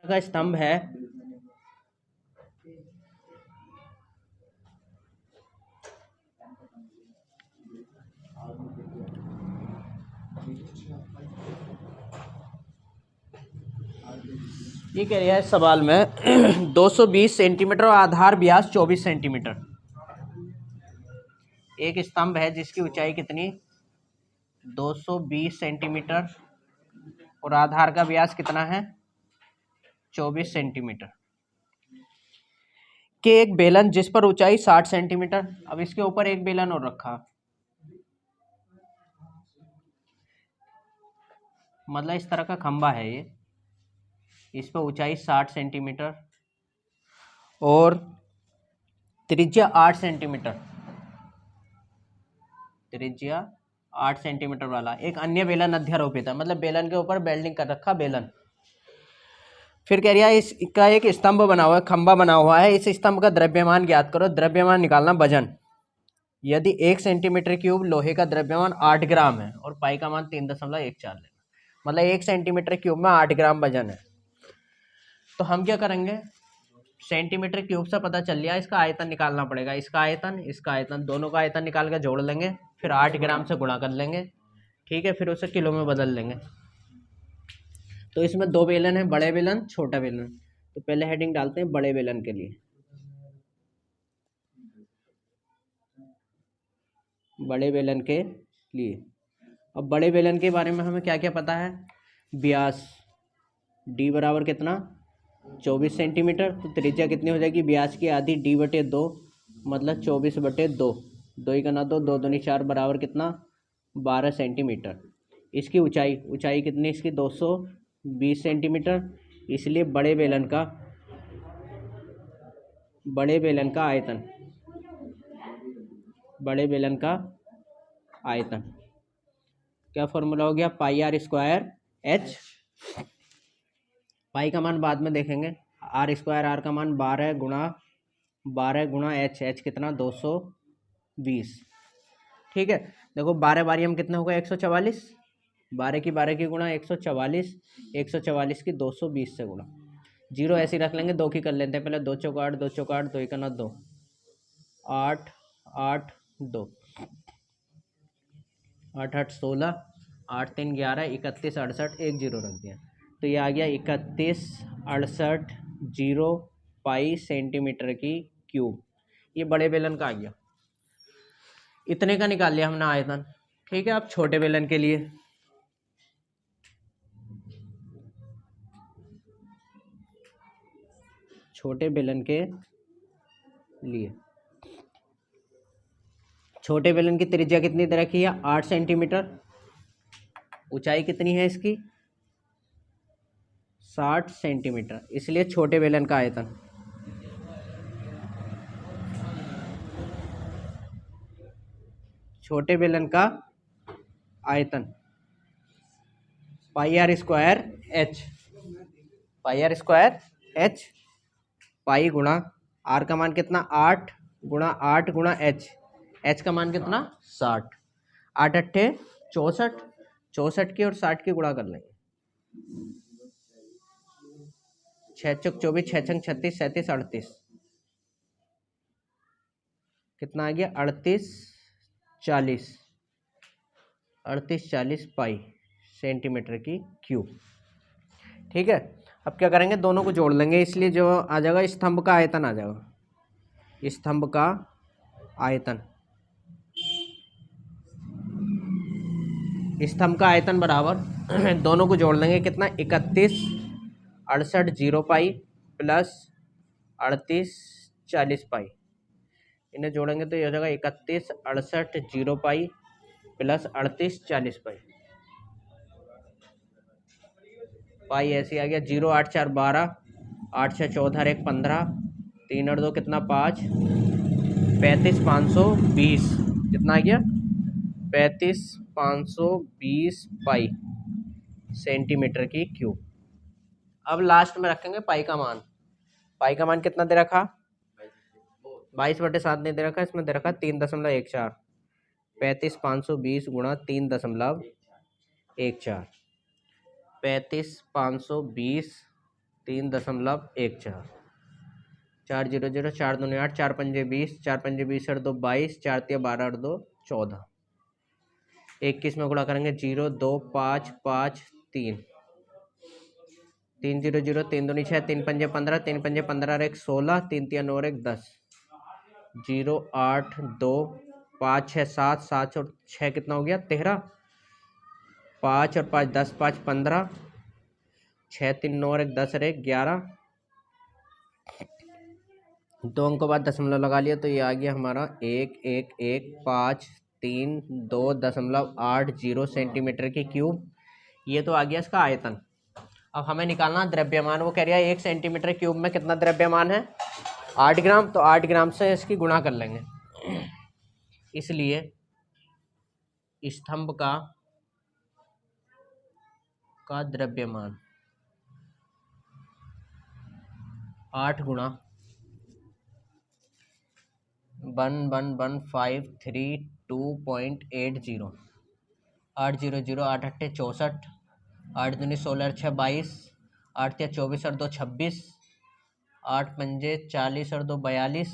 का स्तंभ है ये कह रहा है सवाल में 220 सेंटीमीटर और आधार व्यास 24 सेंटीमीटर। एक स्तंभ है जिसकी ऊंचाई कितनी 220 सेंटीमीटर और आधार का व्यास कितना है 24 सेंटीमीटर के एक बेलन जिस पर ऊंचाई 60 सेंटीमीटर। अब इसके ऊपर एक बेलन और रखा, मतलब इस तरह का खंबा है ये, इस पर ऊंचाई 60 सेंटीमीटर और त्रिज्या 8 सेंटीमीटर, त्रिज्या 8 सेंटीमीटर वाला एक अन्य बेलन अध्यारोपित है, मतलब बेलन के ऊपर वेल्डिंग कर रखा बेलन। फिर कह रहा है इसका एक स्तंभ बना हुआ है, खंबा बना हुआ है, इस स्तंभ का द्रव्यमान ज्ञात करो। द्रव्यमान निकालना, वजन। यदि 1 सेंटीमीटर क्यूब लोहे का द्रव्यमान 8 ग्राम है और पाई का मान 3.14 लेना, मतलब 1 सेंटीमीटर क्यूब में 8 ग्राम वजन है, तो हम क्या करेंगे, सेंटीमीटर क्यूब से पता चल गया, इसका आयतन निकालना पड़ेगा। इसका आयतन दोनों का आयतन निकाल के जोड़ लेंगे, फिर 8 ग्राम से गुणा कर लेंगे, ठीक है, फिर उसे किलो में बदल लेंगे। तो इसमें दो बेलन है, बड़े बेलन छोटा बेलन। तो पहले हेडिंग डालते हैं बड़े बेलन के लिए, बड़े बेलन के लिए। अब बड़े बेलन के बारे में हमें क्या क्या पता है, व्यास डी बराबर कितना 24 सेंटीमीटर, तो त्रिज्या कितनी हो जाएगी, व्यास की आधी d/2, मतलब 24/2, 2 का ना 2, 2 दूनी 4 बराबर कितना 12 सेंटीमीटर। इसकी ऊंचाई कितनी, इसकी 220 सेंटीमीटर। इसलिए बड़े बेलन का आयतन क्या फॉर्मूला हो गया, पाई आर स्क्वायर एच। पाई का मान बाद में देखेंगे, आर स्क्वायर, आर का मान 12 गुणा एच कितना 220, ठीक है। देखो 12 बारी हम कितना होगा 144, 12 की गुणा 144, 144 की 220 से गुणा, जीरो ऐसे रख लेंगे, 2 की कर लेते हैं पहले, 2 चौका 8, 2 चौका 8, 2 एक ना 2, 8 8 2, 8 8 16, 8 3 11, 31 68, एक जीरो रख दिया, तो ये आ गया 31 68 जीरो पाई सेंटीमीटर की क्यूब। ये बड़े बेलन का आ गया, इतने का निकाल लिया हमने आयतन, ठीक है। अब छोटे बेलन के लिए, छोटे बेलन की त्रिज्या कितनी दे रखी है 8 सेंटीमीटर, ऊंचाई कितनी है इसकी 60 सेंटीमीटर, इसलिए छोटे बेलन का आयतन, छोटे बेलन का आयतन पाई आर स्क्वायर एच, पाई गुणा आर का मान कितना 8 गुणा एच का मान कितना 60, 8 अट्ठे 64, 64 की और 60 की गुणा कर लेंगे, 6 चौक 24, 6 छंग 36, 37 38, कितना आ गया 38 40 पाई सेंटीमीटर की क्यूब, ठीक है। अब क्या करेंगे, दोनों को जोड़ लेंगे, इसलिए जो आ जाएगा स्तंभ का आयतन आ जाएगा, स्तंभ का आयतन बराबर दोनों को जोड़ लेंगे, कितना 31 68 जीरो पाई प्लस 38 40 पाई, इन्हें जोड़ेंगे तो ये हो जाएगा 31 68 जीरो पाई प्लस 38 40 पाई, पाई ऐसे आ गया 0 8 4 12, 8 6 14 1 15, 3 और 2 कितना 5, 35 520, कितना आ गया 35 520 पाई सेंटीमीटर की क्यूब। अब लास्ट में रखेंगे पाई का मान कितना दे रखा 22/7 नहीं दे रखा, इसमें दे रखा 3.14, 35 520 गुणा 3.14, 35 520 3.14, 4 0 0, 4 दूनी 8, 4 पंजे 20, 4 पंजे 20 और 2 22, 4 तिया 12 और 2 14, 21 में गुणा करेंगे 0 2 5 5 3, 3 0 0, 3 दूनी 6, 3 पंजे 15, 3 पंजे 15 और 1 16, 3 तिया 9 और 1 10, 0 8 2 5 6 7, 7 और 6 कितना हो गया 13, 5 और 5 10, 5 15, 6 3 9 और 1 10 और 1 11, 2 अंकों बाद दशमलव लगा लिया तो ये आ गया हमारा 1 1 1 5 3 2.80 सेंटीमीटर की क्यूब। ये तो आ गया इसका आयतन। अब हमें निकालना द्रव्यमान। वो कह रहा है 1 सेंटीमीटर क्यूब में कितना द्रव्यमान है 8 ग्राम, तो 8 ग्राम से इसकी गुणा कर लेंगे। इसलिए स्तंभ का द्रव्यमान 8 गुणा 1153.2.80, 8 0 0, 8 8 64, 8 दूनी 16 और 6 22, 8 या 24 और 2 26, 8 पंजे 40 और 2 42,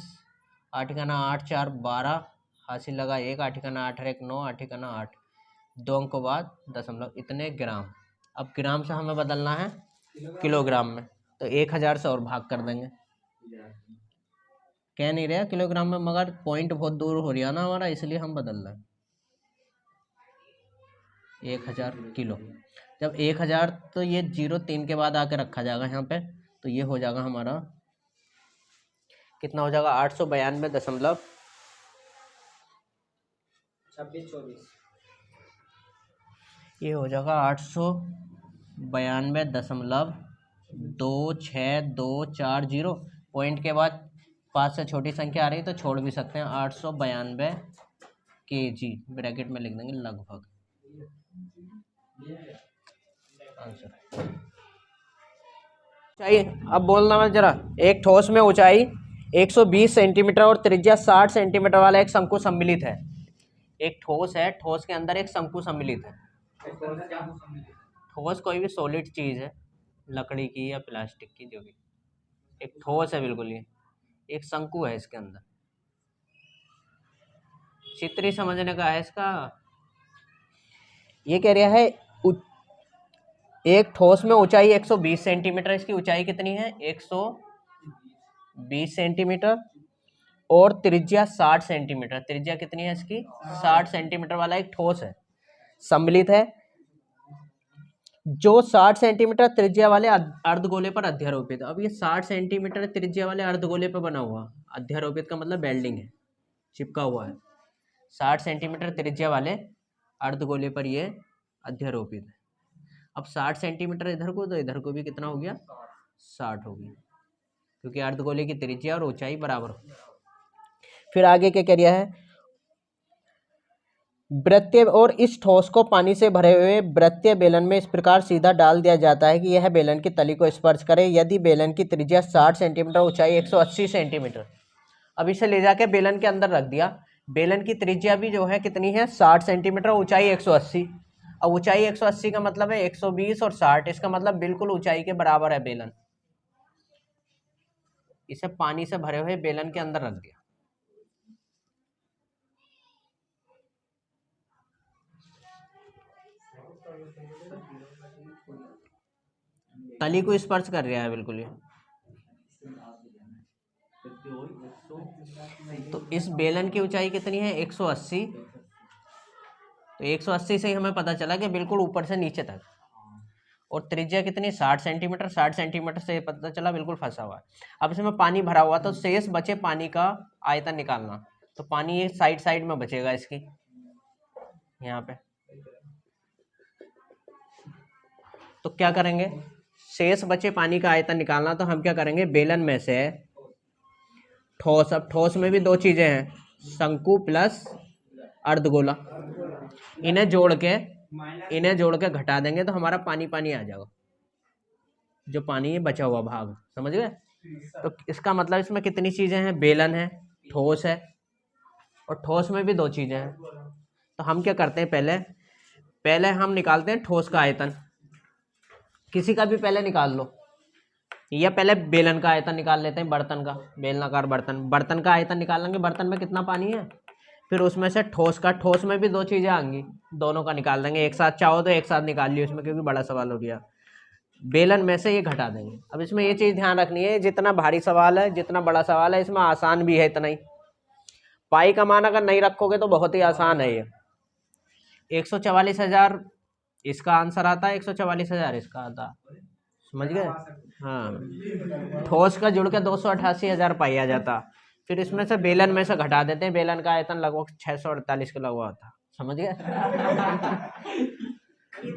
8 का ना 8 4 12, हासिल लगा 1, 8 का ना 8 और 1 9, 8 का ना 8, 2 अंकों बाद दशमलव, इतने ग्राम। अब ग्राम से हमें बदलना है किलोग्राम में, तो 1000 से और भाग कर देंगे। कह नहीं रहा किलोग्राम में, मगर पॉइंट बहुत दूर हो रहा ना हमारा, इसलिए हम बदल रहे हैं 1000 किलो। जब 1000 तो ये 03 के बाद आके रखा जाएगा यहाँ पे, तो ये हो जाएगा हमारा कितना हो जाएगा 892.2624, ये हो जाएगा 892.2624। पॉइंट के बाद 5 से छोटी संख्या आ रही तो छोड़ भी सकते हैं। 892 kg ब्रैकेट में लिख देंगे लगभग आंसर। ऊंचाई अब बोलना मैं जरा, एक ठोस में ऊंचाई 120 सेंटीमीटर और त्रिज्या 60 सेंटीमीटर वाला एक शंकु सम्मिलित है। एक ठोस है, ठोस के अंदर एक शंकु सम्मिलित है। ठोस कोई भी सॉलिड चीज है, लकड़ी की या प्लास्टिक की, जो भी एक ठोस है बिल्कुल। ये एक शंकु है, इसके अंदर चित्र ही समझने का है इसका। ये कह रहा है एक ठोस में ऊंचाई 120 सेंटीमीटर, इसकी ऊंचाई कितनी है 120 सेंटीमीटर, और त्रिज्या 60 सेंटीमीटर। त्रिज्या कितनी है इसकी 60 सेंटीमीटर वाला एक ठोस है, सम्मिलित है, जो 60 सेंटीमीटर त्रिज्या वाले अर्धगोले पर अध्यारोपित। अब ये 60 सेंटीमीटर त्रिज्या वाले अर्धगोले पर बना हुआ, अध्यारोपित का मतलब वेल्डिंग है, चिपका हुआ है। 60 सेंटीमीटर त्रिज्या वाले अर्धगोले पर ये अध्यारोपित है। अब 60 सेंटीमीटर इधर को, तो इधर को भी कितना हो गया 60 हो गया, क्योंकि अर्धगोले की त्रिज्या और ऊंचाई बराबर हो। फिर आगे क्या कह रहा है, वृत्तीय, और इस ठोस को पानी से भरे हुए वृत्तीय बेलन में इस प्रकार सीधा डाल दिया जाता है कि यह बेलन की तली को स्पर्श करे। यदि बेलन की त्रिज्या 60 सेंटीमीटर, ऊंचाई 180 सेंटीमीटर। अब इसे ले जाके बेलन के अंदर रख दिया। बेलन की त्रिज्या भी जो है कितनी है 60 सेंटीमीटर, ऊंचाई 180। अब ऊंचाई 180 का मतलब है 120 और 60, इसका मतलब बिल्कुल ऊंचाई के बराबर है बेलन। इसे पानी से भरे हुए बेलन के अंदर रख दिया। तली को स्पर्श कर रहा है बिल्कुल ये। तो इस बेलन की ऊंचाई कितनी है 180, तो 180 से ही हमें पता चला कि बिल्कुल ऊपर से नीचे तक। और त्रिज्या कितनी 60 सेंटीमीटर, 60 सेंटीमीटर से पता चला बिल्कुल फंसा हुआ है। अब इसमें पानी भरा हुआ, तो शेष बचे पानी का आयतन निकालना। तो पानी ये साइड साइड में बचेगा इसकी, यहाँ पे। तो क्या करेंगे, शेष बचे पानी का आयतन निकालना, तो हम क्या करेंगे, बेलन में से ठोस, अब ठोस में भी दो चीजें हैं, शंकु प्लस अर्धगोला, इन्हें जोड़ के घटा देंगे तो हमारा पानी पानी आ जाएगा, जो पानी है बचा हुआ भाग, समझ गए। तो इसका मतलब इसमें कितनी चीजें हैं, बेलन है, ठोस है, और ठोस में भी दो चीजें हैं। तो हम क्या करते हैं, पहले हम निकालते हैं ठोस का आयतन। किसी का भी पहले निकाल लो, या पहले बेलन का आयतन निकाल लेते हैं, बर्तन का, बेलनाकार बर्तन, बर्तन का आयतन निकाल लेंगे, बर्तन में कितना पानी है, फिर उसमें से ठोस का, ठोस में भी दो चीज़ें आएंगी, दोनों का निकाल देंगे एक साथ, चाहो तो एक साथ निकाल लियो इसमें, क्योंकि बड़ा सवाल हो गया। बेलन में से ये घटा देंगे। अब इसमें ये चीज़ ध्यान रखनी है, जितना भारी सवाल है, जितना बड़ा सवाल है, इसमें आसान भी है इतना ही। पाई का मान अगर नहीं रखोगे तो बहुत ही आसान है ये। 144,000 इसका आंसर आता है, 144,000 इसका आता, समझ गए। हाँ, ठोस का जुड़ के 288,000 पाई आ जाता। फिर इसमें से बेलन में से घटा देते हैं, बेलन का आयतन लगभग 648 के लगभग आता, समझ गए।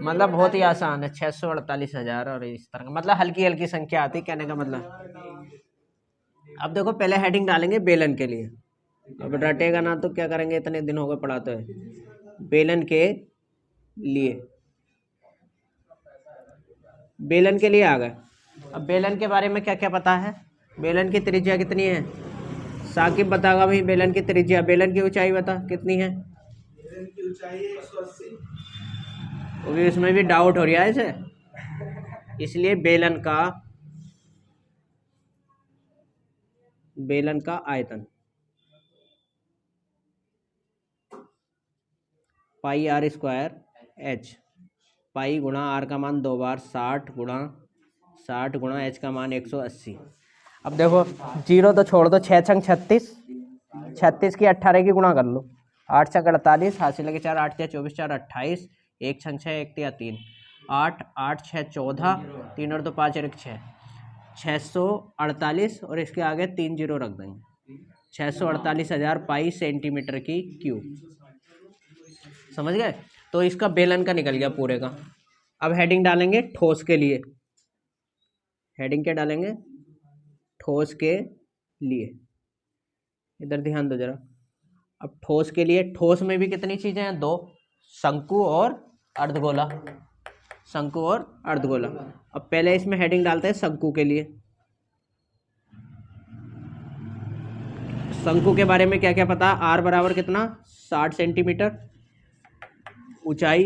मतलब बहुत ही आसान है, 648,000 और इस तरह का, मतलब हल्की हल्की संख्या आती, कहने का मतलब। अब देखो पहले हेडिंग डालेंगे बेलन के लिए, अब रटेगा ना तो क्या करेंगे, इतने दिन हो गए पढ़ाते हैं। बेलन के लिए, बेलन के लिए आ गए। अब बेलन के बारे में क्या क्या पता है, बेलन की त्रिज्या कितनी है, साकिब बतागा भाई, बेलन की त्रिज्या, बेलन की ऊंचाई बता कितनी है। बेलन की ऊंचाई 180। क्योंकि उसमें भी डाउट हो रहा है इसे, इसलिए बेलन का आयतन पाई आर स्क्वायर एच, पाई गुणा आर का मान 2 बार 60 गुणा एच का मान 180। अब देखो जीरो तो छोड़ दो, 6 छंग 36, 36 की 18 की गुणा कर लो, 8 छंग 48, हासिल लगे 4, 8 24, 4 28, 1 छंग 6, 1 तिया 3, 8 8 6 14, 3 और 2 5 और 1 6, 648 और इसके आगे 3 जीरो रख देंगे, 648,000 पाई सेंटीमीटर की क्यूब, समझ गए। तो इसका बेलन का निकल गया पूरे का। अब हेडिंग डालेंगे ठोस के लिए, हेडिंग क्या डालेंगे, ठोस के लिए, इधर ध्यान दो जरा। अब ठोस के लिए, ठोस में भी कितनी चीजें हैं, दो, शंकु और अर्धगोला, शंकु और अर्धगोला। अब पहले इसमें हेडिंग डालते हैं शंकु के लिए। शंकु के बारे में क्या क्या पता, आर बराबर कितना, 60 सेंटीमीटर, ऊंचाई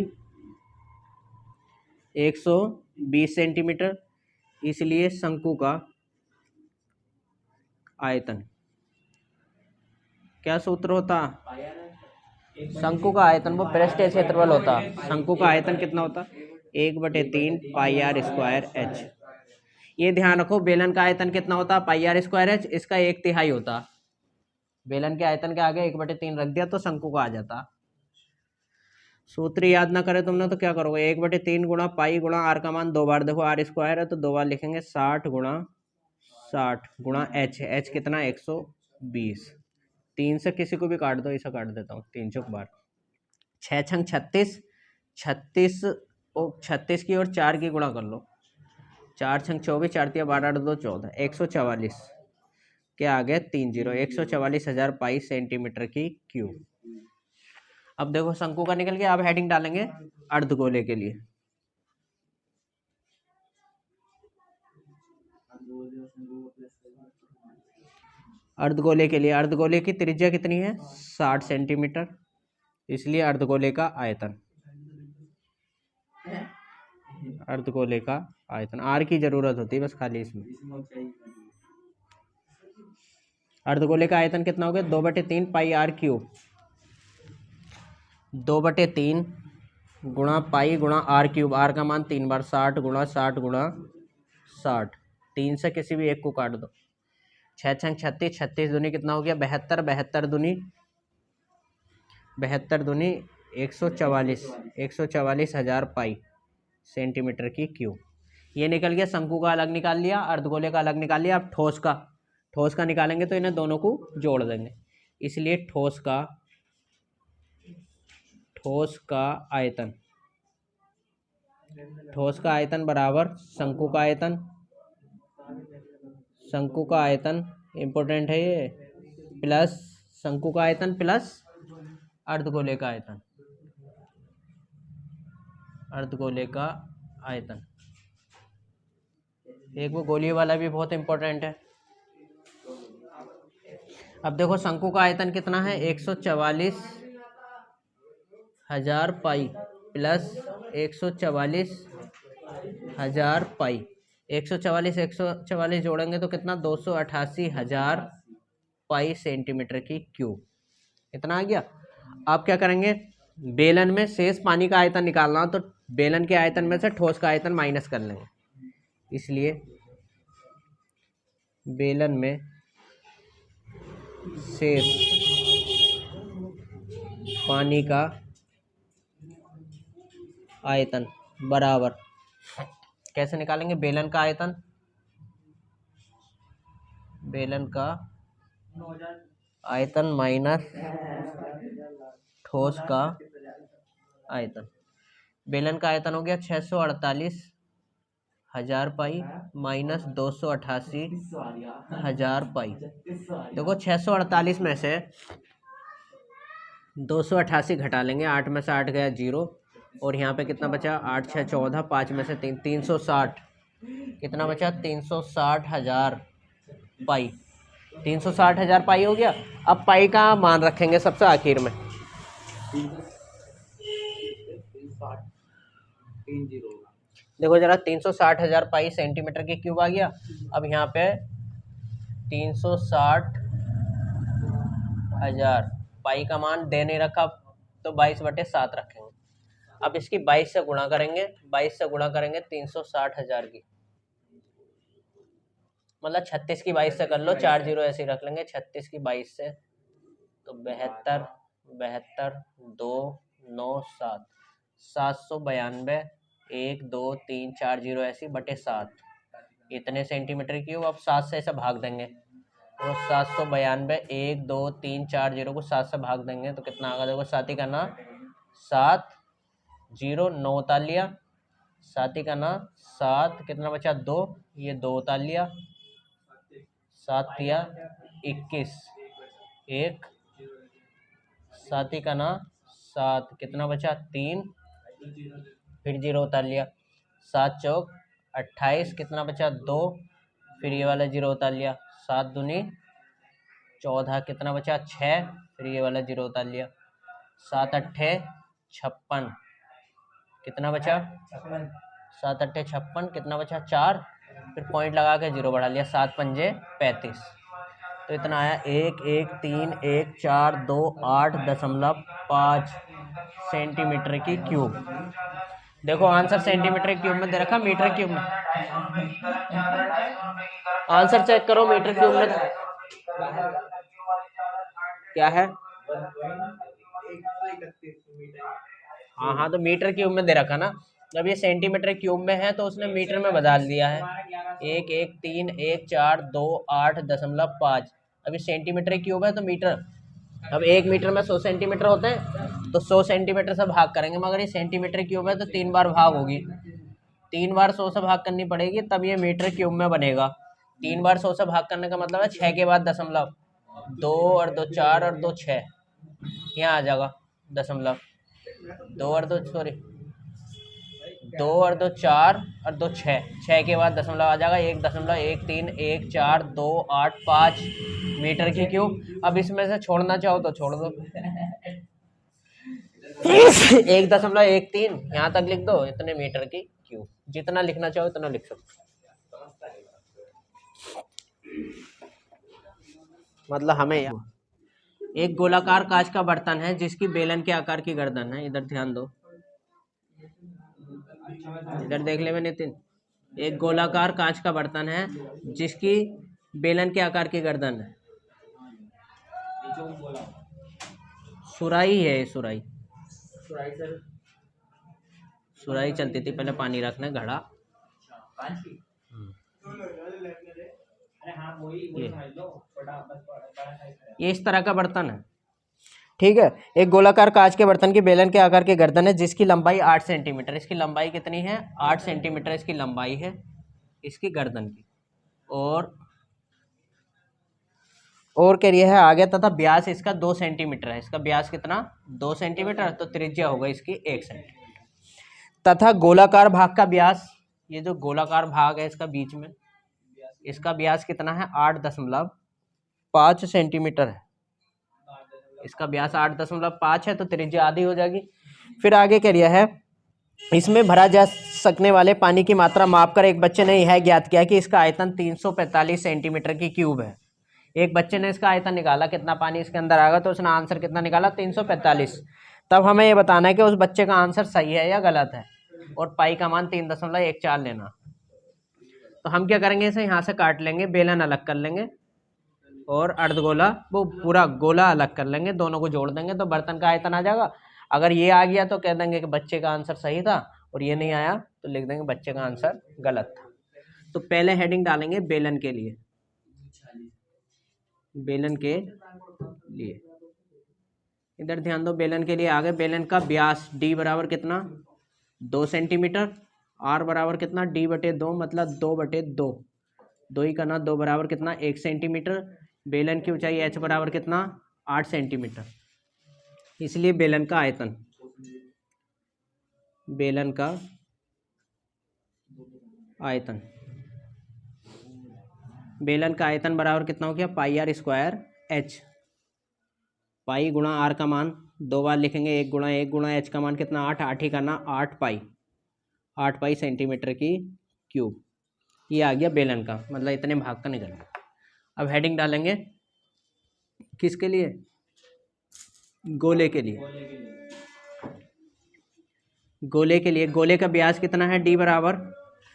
120 सेंटीमीटर, इसलिए शंकु का आयतन, क्या सूत्र होता, शंकु का आयतन वो पृष्ठीय क्षेत्रफल होता, शंकु का आयतन कितना होता, 1/3 पाई आर स्क्वायर एच। ये ध्यान रखो, बेलन का आयतन कितना होता, पाई आर स्क्वायर एच, इसका 1/3 होता, बेलन के आयतन के आगे 1/3 रख दिया तो शंकु का आ जाता। सूत्र याद ना करे तुमने तो क्या करोगे, 1/3 गुणा पाई गुणा आर का मान 2 बार, देखो आर स्क्वायर है तो 2 बार लिखेंगे, 60 गुणा एच, एच कितना 120, 3 से किसी को भी काट दो, इसे काट देता हूँ, 3 चौक बार, 6 छंग 36, 36 36 की और 4 की गुणा कर लो, 4 छंग 24, 4 तिया 12, 8 2 14, 144 के आगे 3 जीरो, 144,000 पाई सेंटीमीटर की क्यूब। अब देखो शंकु का निकल गया। अब हेडिंग डालेंगे अर्धगोले के लिए, अर्धगोले के लिए, अर्धगोले की त्रिज्या कितनी है, 60 सेंटीमीटर, इसलिए अर्धगोले का आयतन, अर्धगोले का आयतन, आर की जरूरत होती है बस खाली इसमें। अर्धगोले का आयतन कितना हो गया, 2/3 पाई आर क्यूब, 2/3 गुणा पाई गुणा आर क्यूब, आर का मान 3 बार, 60 गुणा 60 गुणा 60, 3 से किसी भी एक को काट दो, 6 छंग 36, 36 दूनी कितना हो गया 72, 72 दूनी 144, 144,000 पाई सेंटीमीटर की क्यूब। ये निकल गया, शंकु का अलग निकाल लिया, अर्धगोले का अलग निकाल लिया। अब ठोस का निकालेंगे तो इन्हें दोनों को जोड़ देंगे, इसलिए ठोस का आयतन बराबर शंकु का आयतन इंपॉर्टेंट है ये, प्लस शंकु का आयतन प्लस अर्धगोले का आयतन, एक वो गोली वाला भी बहुत इंपॉर्टेंट है। अब देखो शंकु का आयतन कितना है, 144,000 पाई प्लस 144,000 पाई, 144 जोड़ेंगे तो कितना 288,000 पाई सेंटीमीटर की क्यूब, इतना आ गया। आप क्या करेंगे, बेलन में शेष पानी का आयतन निकालना हो तो बेलन के आयतन में से ठोस का आयतन माइनस कर लेंगे, इसलिए बेलन में शेष पानी का आयतन बराबर, कैसे निकालेंगे, बेलन का आयतन, बेलन का आयतन माइनस ठोस का आयतन। बेलन का आयतन हो गया 648,000 पाई माइनस 288,000 पाई। देखो 648 में से 288 घटा लेंगे, 8 में से 8 गया 0, और यहाँ पे कितना बचा, 8 6 14, 5 में से 3 360, कितना बचा 360,000 पाई, 360,000 पाई हो गया। अब पाई का मान रखेंगे सबसे आखिर में, देखो जरा 360,000 पाई सेंटीमीटर की क्यूब आ गया। अब यहाँ पे 360,000 पाई का मान दे नहीं रखा तो 22/7 रखेंगे। अब इसकी 22 से गुणा करेंगे, 22 से गुणा करेंगे 360,000 की, मतलब 36 की 22 से कर लो, 4 0 ऐसे ही रख लेंगे, 36 की 22 से तो 72 72 2 9 7 792 1 2 3 4 0 ऐसी बटे 7, इतने सेंटीमीटर क्यूब। अब 7 से इसे भाग देंगे तो 792 1 2 3 4 0 को 7 से भाग देंगे तो कितना आएगा, देखो 7 ही करना 7 0 9 उतार लिया, 7 ही करना 7, कितना बचा 2, ये 2 उतार लिया, 7 दिया 21 1, 7 ही करना 7, कितना बचा 3, फिर 0 उतार लिया, 7 चौक 28, कितना बचा 2, फिर ये वाला 0 उतार लिया, 7 दूनी 14, कितना बचा 6, फिर ये वाला 0 उतार लिया, 7 अट्ठे 56, कितना बचा 7 अट्ठे 56, कितना बचा 4, फिर पॉइंट लगा के 0 बढ़ा लिया, 7 पंजे 35, तो इतना आया 1131428.5 सेंटीमीटर की क्यूब। देखो आंसर सेंटीमीटर क्यूब में दे रखा, मीटर क्यूब में आंसर चेक करो, मीटर क्यूब में क्या है, हाँ तो मीटर क्यूब में दे रखा ना, जब ये सेंटीमीटर क्यूब में है तो उसने मीटर में बदल दिया है, 1131428.5, अभी सेंटीमीटर क्यूब है तो मीटर, अब 1 मीटर में 100 सेंटीमीटर होते हैं तो 100 सेंटीमीटर से भाग करेंगे, मगर ये सेंटीमीटर क्यूब है तो 3 बार भाग होगी, 3 बार 100 से भाग करनी पड़ेगी तब ये मीटर क्यूब में बनेगा। 3 बार 100 से भाग करने का मतलब है 6 के बाद दशमलव, 2 और 2 4 और 2 6, यहाँ आ जाएगा दशमलव, 2 और 2 सॉरी 2 और 2 4 और 2 6, 6 के बाद दशमलव आ जाएगा, 1.131428.5 मीटर की क्यूब। अब इसमें से छोड़ना चाहो तो छोड़ दो 1.13 यहाँ तक लिख दो, इतने मीटर की क्यूब, जितना लिखना चाहो उतना लिख सकते, मतलब हमें एक गोलाकार कांच का बर्तन है जिसकी बेलन के आकार की गर्दन है, इधर ध्यान दो, इधर देख ले नितिन, एक गोलाकार कांच का बर्तन है जिसकी बेलन के आकार की गर्दन है, सुराही है, सुराही सुराही चलती थी पहले, पानी रखना घड़ा, ये इस तरह का बर्तन है, ठीक है। एक गोलाकार कांच के बर्तन की बेलन के आकार की गर्दन है जिसकी लंबाई 8 सेंटीमीटर, इसकी लंबाई कितनी है 8 सेंटीमीटर इसकी लंबाई है इसकी गर्दन की, और कह रहा है आगे, तथा व्यास इसका 2 सेंटीमीटर है, इसका व्यास कितना 2 सेंटीमीटर, तो त्रिज्या होगा इसकी 1 सेंटीमीटर, तथा गोलाकार भाग का व्यास, ये जो गोलाकार भाग है इसका बीच में, इसका व्यास कितना है 8.5 सेंटीमीटर है, इसका व्यास 8.5 है तो त्रिज्या आधी हो जाएगी। फिर आगे कह रहा है इसमें भरा जा सकने वाले पानी की मात्रा मापकर एक बच्चे ने यह ज्ञात किया कि इसका आयतन 345 सेंटीमीटर की क्यूब है। एक बच्चे ने इसका आयतन निकाला कितना पानी इसके अंदर आएगा, तो उसने आंसर कितना निकाला 345। तब हमें ये बताना है कि उस बच्चे का आंसर सही है या गलत है, और पाई का मान 3.14 लेना। तो हम क्या करेंगे, इसे यहाँ से काट लेंगे, बेलन अलग कर लेंगे और अर्धगोला वो पूरा गोला अलग कर लेंगे, दोनों को जोड़ देंगे तो बर्तन का आयतन आ जाएगा। अगर ये आ गया तो कह देंगे कि बच्चे का आंसर सही था, और ये नहीं आया तो लिख देंगे बच्चे का आंसर गलत था। तो पहले हेडिंग डालेंगे बेलन के लिए, बेलन के लिए इधर ध्यान दो, बेलन के लिए आगे बेलन का व्यास डी बराबर कितना 2 सेंटीमीटर, आर बराबर कितना d/2 मतलब 2/2, 2 ही करना, 2 बराबर कितना 1 सेंटीमीटर। बेलन की ऊंचाई h बराबर कितना 8 सेंटीमीटर। इसलिए बेलन का आयतन, बेलन का आयतन, बेलन का आयतन बराबर कितना हो गया पाई आर स्क्वायर एच। पाई गुणा आर का मान 2 बार लिखेंगे, 1 गुणा एच का मान कितना 8, 8 ही करना 8 पाई सेंटीमीटर की क्यूब। ये आ गया बेलन का, मतलब इतने भाग का निकल गया। अब हेडिंग डालेंगे किसके लिए, गोले के लिए। गोले के लिए, गोले का व्यास कितना है d बराबर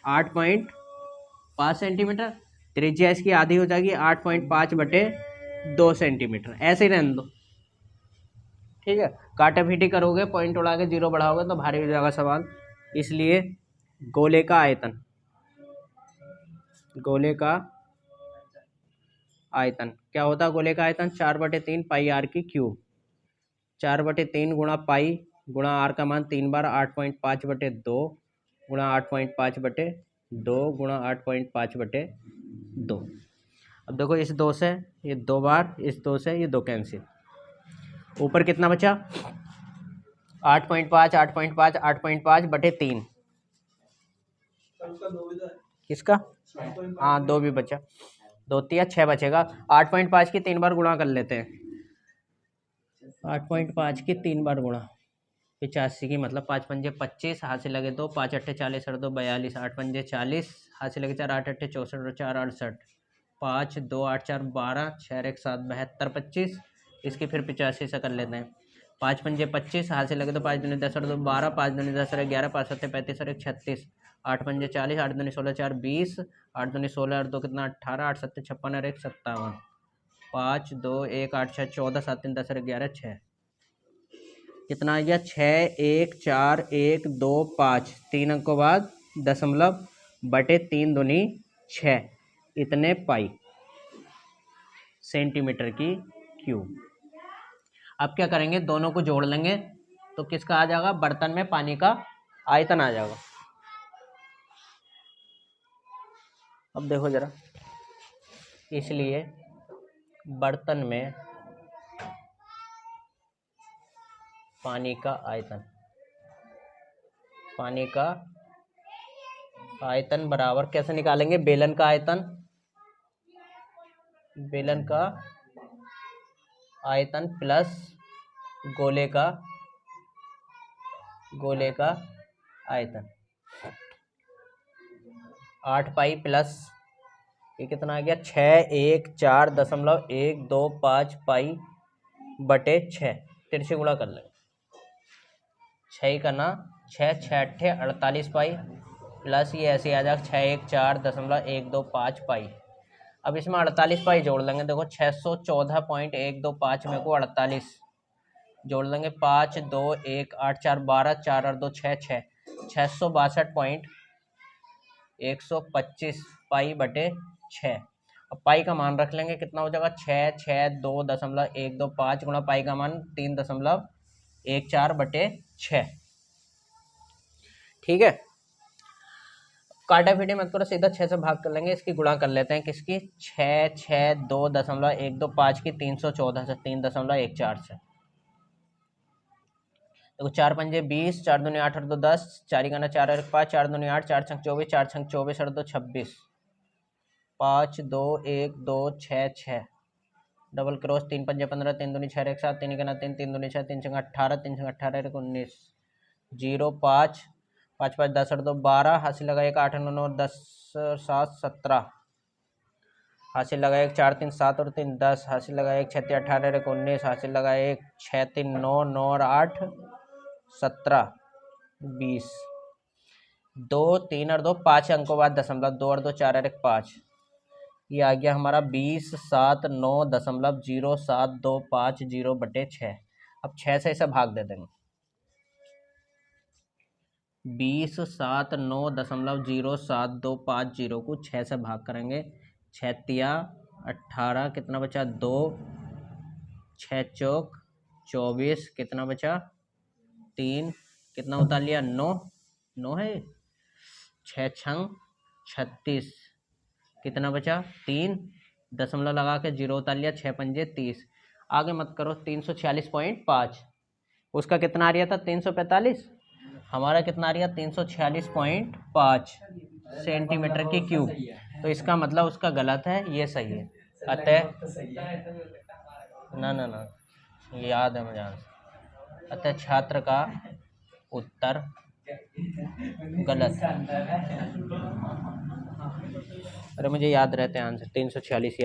8.5 सेंटीमीटर, त्रिज्या इसकी आधी हो जाएगी 8.5/2 सेंटीमीटर। ऐसे ही रहने दो, ठीक है। काटा पीटी करोगे, पॉइंट उड़ा के 0 बढ़ाओगे तो भारी हो जाएगा सवाल। इसलिए गोले का आयतन, गोले का आयतन क्या होता है, गोले का आयतन 4/3 पाई आर की क्यूब। 4/3 गुणा पाई गुणा आर का मान 3 बार 8.5/2 गुणा 8.5/2 गुणा 8.5/2। अब देखो इस 2 से ये 2 बार, इस 2 से ये 2 कैंसिल, ऊपर कितना बचा 8.5 8.5 8.5/3। किसका, हाँ 2 भी बचा, 2 तिया 6 बचेगा। 8.5 की 3 बार गुणा कर लेते हैं, 8.5 की 3 बार गुणा 85 की, मतलब 5 पंजे 25, हाथ से लगे 2, 5 अट्ठे 40 और 2 42, 8 पंजे 40, हाथ से लगे 4, 8 अट्ठे 64 और 4 68, 5 2 8 4 12, 6 1 7 72 25। इसकी फिर 85 से कर लेते हैं, 5 पंजे 25, हाथ से लगे तो 5 दूनी 10 और 2 12, 5 दूनी 10 और 11, 5 सत्ते 35 और 1 36, 8 पंजे 40, 8 दूनी 16 4 20, 8 दूनी 16 और 2 कितना 18, 8 सत्ते 56 और 1 57, 5 2 1 8 6 14, 7 3 10 और 11 6। कितना आ गया 6 1 4 1 2 5, 3 अंकों बाद दशमलव बटे 3 दूनी 6, इतने पाई सेंटीमीटर की क्यूब। अब क्या करेंगे, दोनों को जोड़ लेंगे तो किसका आ जाएगा, बर्तन में पानी का आयतन आ जाएगा। अब देखो जरा, इसलिए बर्तन में पानी का आयतन, पानी का आयतन बराबर कैसे निकालेंगे, बेलन का आयतन, बेलन का आयतन प्लस गोले का आयतन। 8 पाई प्लस ये कितना आ गया 6 1 4.125 पाई बटे 6, तिरछे गुणा कर लें, 6 करना 6 6 अट्ठे 48 पाई प्लस ये ऐसे आ जाएगा 6 1 4.125 पाई। अब इसमें 48 पाई जोड़ लेंगे, देखो 614.125 में को 48 जोड़ लेंगे, 5 2 1 8 4 12, 4 और 2 6 6, 662.125 पाई बटे 6। अब पाई का मान रख लेंगे, कितना हो जाएगा 6 6 2.125 गुणा पाई का मान 3.14/6। ठीक है, काटा फीटी मत करो, सीधा 6 से भाग कर लेंगे, इसकी गुणा कर लेते हैं किसकी 6 6 2.125 की 314 से 3.14 से। देखो 4 पंजे 20, 4 दूनी 8 और 2 10, 4 गाना 4 और 5, 4 दूनी 8, 4 छंग 24, 4 छंग 24 और 2 26, 5 2 1 2 6 6, डबल क्रॉस 3 पंजे 15, 3 दूनी 6 1 7, 3 गाना 3, 3 दूनी 6, 3 छंग 18, 3 छंग 18 1 19, 0 5 5 5 10 और 2 12, हासिल लगा 1 8 9 9 10 7 17, हासिल लगा 1 4 3 7 और 3 10, हासिल लगा 1 6 3 18 और 1 19, हासिल लगा 1 6 3 9 9 और 8 17 20, 2 3 और 2 5 अंकों बाद दशमलव, 2 और 2 4 और 1 5, ये आ गया हमारा 20 7 9 दशमलव 0 7 2 5 0 बटे 6। अब 6 से इसे भाग दे देंगे। 20 7 9 दशमलव 0 7 2 5 0 को 6 से भाग करेंगे। 6 तिया 18, कितना बचा 2, 6 चौक 24, कितना बचा 3, कितना उतार लिया 9, 9 है, 6 छंग 36, कितना बचा 3, दशमलव लगा के 0 उतार लिया, 6 पंजे 30, आगे मत करो। 346.5, उसका कितना आ रहा था 345, हमारा कितना आ रहा 346.5 सेंटीमीटर की क्यूब। तो इसका मतलब उसका गलत है, ये सही है। अतः ना याद है मुझे। अतः छात्र का उत्तर गलत है। अरे मुझे याद रहते हैं आंसर 346।